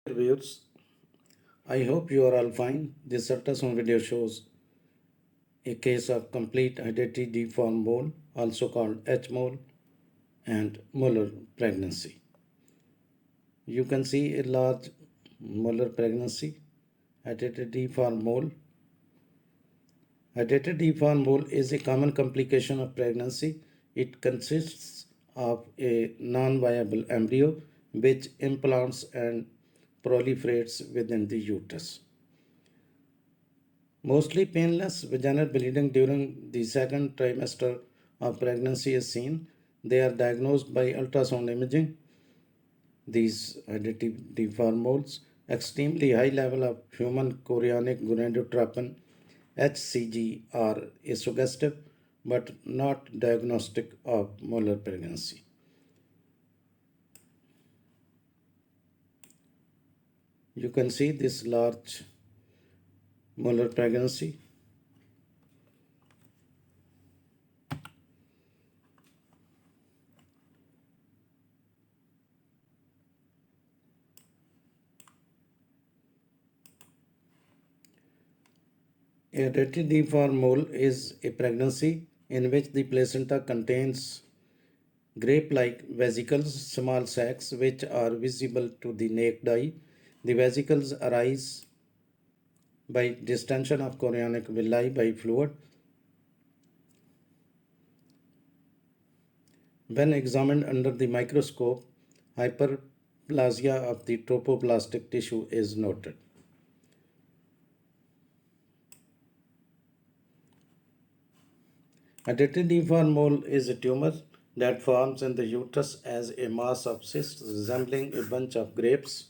Viewers, I hope you are all fine. This ultrasound video shows a case of complete hereditary deformed mole, also called H mole, and molar pregnancy. You can see a large molar pregnancy, hereditary deformed mole. Hereditary deformed mole is a common complication of pregnancy. It consists of a non-viable embryo which implants and proliferates within the uterus. Mostly painless vaginal bleeding during the second trimester of pregnancy is seen. They are diagnosed by ultrasound imaging. These hereditary deformed moles, extremely high level of human chorionic gonadotropin HCG are a suggestive but not diagnostic of molar pregnancy. You can see this large molar pregnancy. A retindiform mole is a pregnancy in which the placenta contains grape-like vesicles, small sacs, which are visible to the naked eye. The vesicles arise by distension of chorionic villi by fluid. When examined under the microscope, hyperplasia of the tropoplastic tissue is noted. A retindiform mole is a tumor that forms in the uterus as a mass of cysts resembling a bunch of grapes.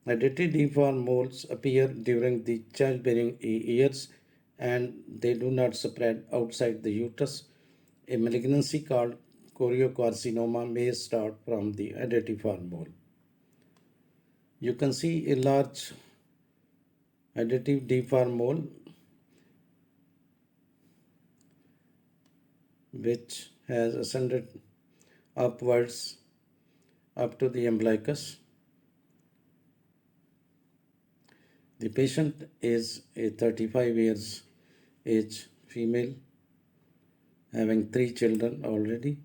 Retindiform moles appear during the childbearing years and they do not spread outside the uterus. A malignancy called choriocarcinoma may start from the retindiform mole. You can see a large retindiform mole which has ascended upwards up to the umbilicus. The patient is a 35 years age female having 3 children already.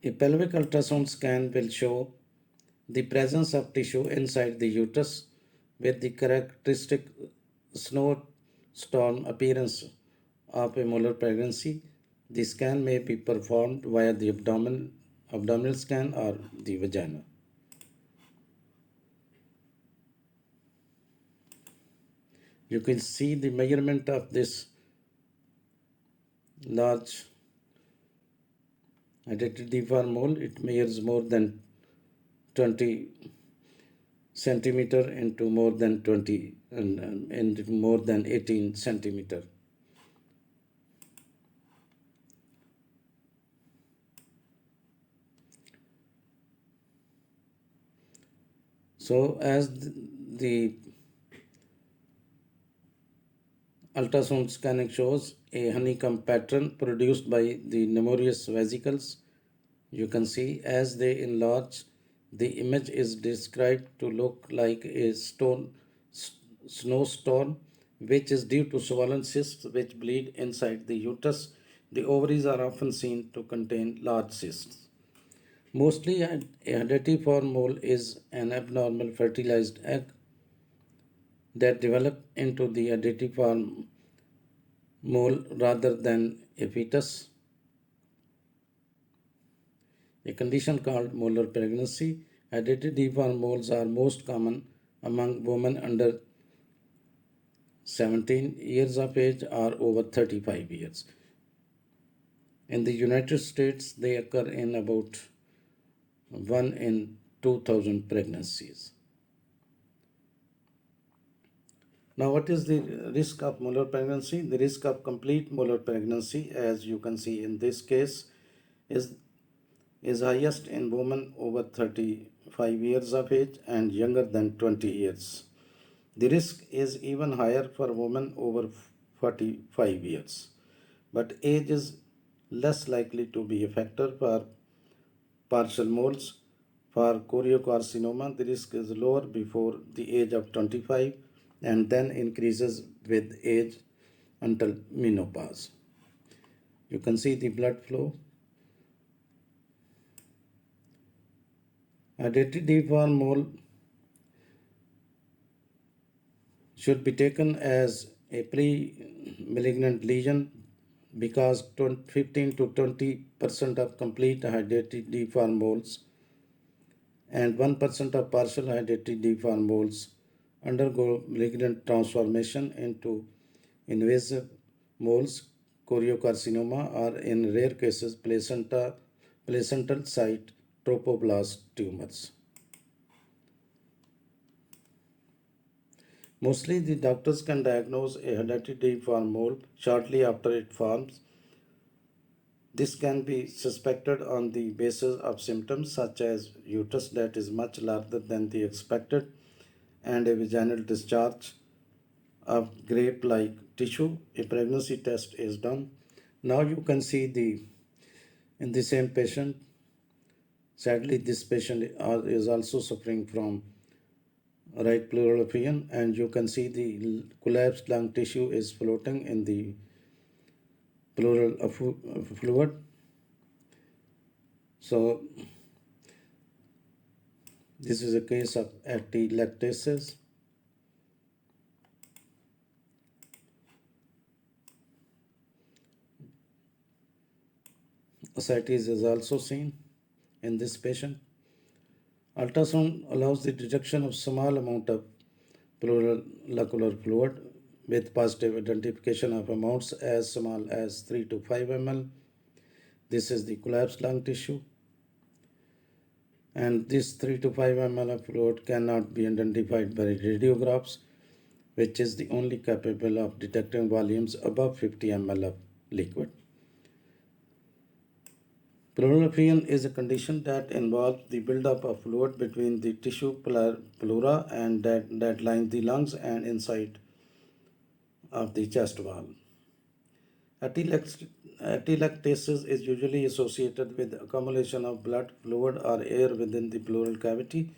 A pelvic ultrasound scan will show the presence of tissue inside the uterus with the characteristic snowstorm appearance of a molar pregnancy. The scan may be performed via the abdominal scan or the vagina. You can see the measurement of this large deform mole. It measures more than 20 centimeter into more than 20 and more than 18 centimeter. So as the ultrasound scanning shows a honeycomb pattern produced by the numerous vesicles. You can see as they enlarge, the image is described to look like a snowstorm, which is due to swollen cysts which bleed inside the uterus. The ovaries are often seen to contain large cysts. Mostly, a hereditary mole is an abnormal fertilized egg that develop into the hereditary mole rather than a fetus. A condition called molar pregnancy. Hereditary moles are most common among women under 17 years of age or over 35 years. In the United States, they occur in about 1 in 2,000 pregnancies. Now, what is the risk of molar pregnancy? The risk of complete molar pregnancy, as you can see in this case, is highest in women over 35 years of age and younger than 20 years. The risk is even higher for women over 45 years, but age is less likely to be a factor for partial moles. For choriocarcinoma, the risk is lower before the age of 25 and then increases with age until menopause. You can see the blood flow. Identity for mole should be taken as a pre-malignant lesion because 15 to 20% of complete hydatid deformed moles and 1% of partial hydatid deformed moles undergo malignant transformation into invasive moles, choriocarcinoma, or in rare cases placental site trophoblast tumors. Mostly the doctors can diagnose a hydatid deformed mole shortly after it forms. This can be suspected on the basis of symptoms such as uterus that is much larger than the expected and a vaginal discharge of grape-like tissue. A pregnancy test is done. Now you can see in the same patient. Sadly, this patient is also suffering from right pleural effusion, and you can see the collapsed lung tissue is floating in the pleural fluid. So this is a case of atelectasis. Ascites is also seen in this patient. Ultrasound allows the detection of small amount of pleural lacular fluid with positive identification of amounts as small as 3 to 5 ml. This is the collapsed lung tissue. And this 3 to 5 ml of fluid cannot be identified by radiographs, which is the only capable of detecting volumes above 50 ml of liquid. Pleural effusion is a condition that involves the buildup of fluid between the tissue pleura and that line the lungs and inside of the chest wall. Atelectasis is usually associated with accumulation of blood, fluid, or air within the pleural cavity,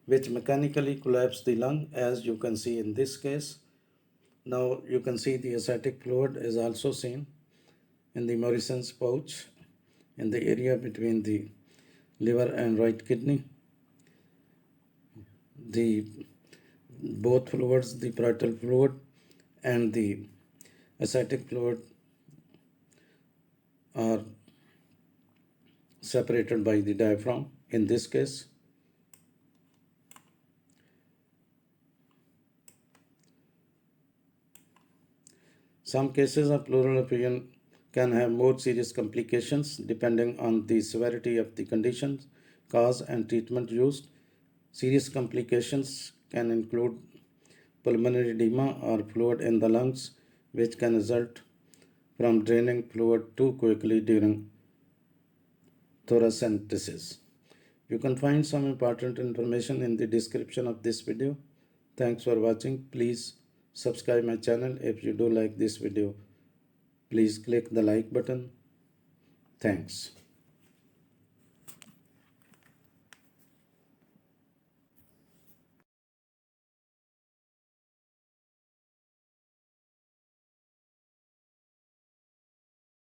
which mechanically collapse the lung, as you can see in this case. Now you can see the ascitic fluid is also seen in the Morrison's pouch in the area between the liver and right kidney. Both fluids, the parietal fluid and the ascitic fluid, are separated by the diaphragm in this case. Some cases of pleural effusion can have more serious complications depending on the severity of the conditions, cause, and treatment used. Serious complications can include pulmonary edema or fluid in the lungs, which can result from draining fluid too quickly during thoracentesis. You can find some important information in the description of this video. Thanks for watching. Please subscribe my channel if you do like this video. Please click the like button. Thanks.